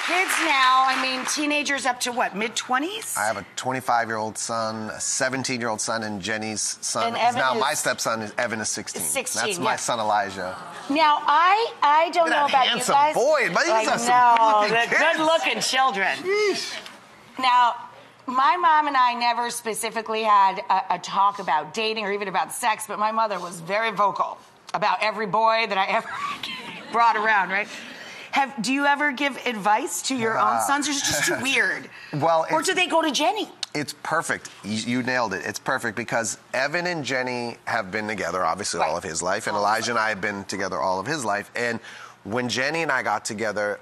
kids now, I mean, teenagers up to what, mid-20s? I have a 25-year-old son, a 17-year-old son, and Jenny's son. My stepson, Evan, is 16. 16, That's my son, Elijah. Now, I don't know about you guys. Boy, but I know, the good-looking children. Sheesh. Now, my mom and I never specifically had a talk about dating or even about sex, but my mother was very vocal about every boy that I ever brought around, right? Do you ever give advice to your own sons, or is it just too weird? Well, or do they go to Jenny? It's perfect. You nailed it. It's perfect because Evan and Jenny have been together, obviously, all of his life, and Elijah and I have been together all of his life. And when Jenny and I got together,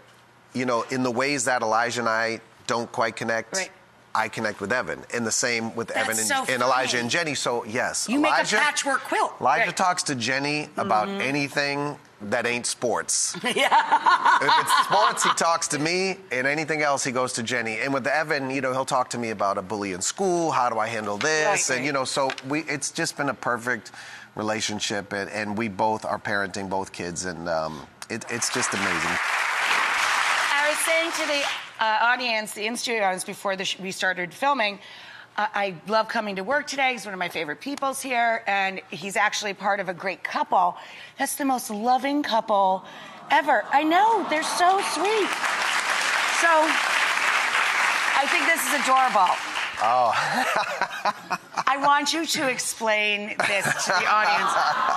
you know, in the ways that Elijah and I don't quite connect, I connect with Evan. And the same with Evan and Elijah and Jenny. So, yes. You make a patchwork quilt. Elijah talks to Jenny about anything that ain't sports. Yeah. If it's sports, he talks to me, and anything else, he goes to Jenny. And with Evan, you know, he'll talk to me about a bully in school, how do I handle this? And, you know, so it's just been a perfect relationship, and we both are parenting both kids, and it's just amazing. I was saying to the audience, the in-studio audience, before we started filming, I love coming to work today. He's one of my favorite peoples here, and he's actually part of a great couple. That's the most loving couple ever. I know, they're so sweet. So, I think this is adorable. Oh. I want you to explain this to the audience.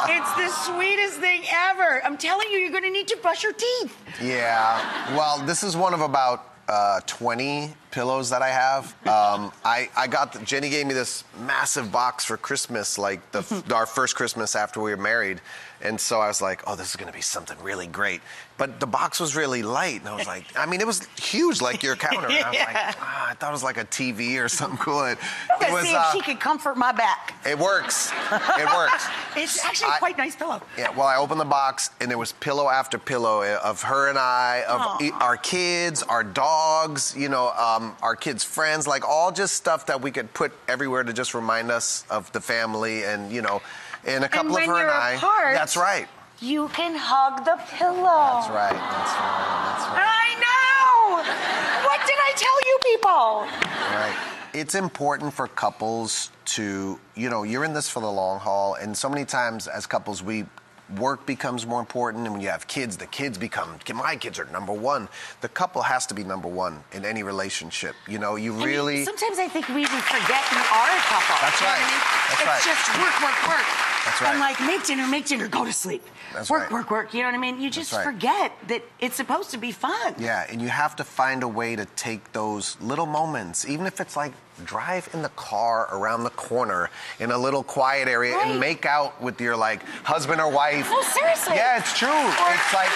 It's the sweetest thing ever. I'm telling you, you're going to need to brush your teeth. Yeah. Well, this is one of about 20 pillows that I have. Jenny gave me this massive box for Christmas, like our first Christmas after we were married. And so I was like, oh, this is going to be something really great. But the box was really light. And I was like, I mean, it was huge, like your counter. And I was like, I thought it was like a TV or something cool. It was, see if she could comfort my back. It works. It works. It's actually a quite nice pillow. Yeah, well, I opened the box, and there was pillow after pillow of her and I, of our kids, our dogs, you know, our kids' friends, like all just stuff that we could put everywhere to just remind us of the family, and, you know, and a couple of her and I. Apart, that's right. You can hug the pillow. That's right. That's right. That's right. I know. What did I tell you, people? Right. It's important for couples to, you know, you're in this for the long haul, and so many times as couples, work becomes more important, and when you have kids, the kids become, my kids are number one. The couple has to be number one in any relationship. You know, sometimes I think we even forget you are a couple. That's right. It's just work, work, work. That's right. And like, make dinner, go to sleep. That's work, right. work, work. You know what I mean? You just forget that it's supposed to be fun. Yeah, and you have to find a way to take those little moments, even if it's like drive in the car around the corner in a little quiet area and make out with your like husband or wife. No, seriously. Yeah, it's true. It's like,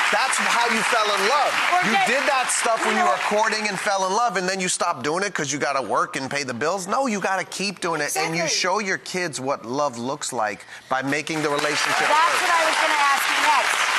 that's how you fell in love. You did that stuff when you were courting and fell in love, and then you stopped doing it because you got to work and pay the bills. No, you got to keep doing it. And you show your kids what love looks like by making the relationship work. That's what I was going to ask you next.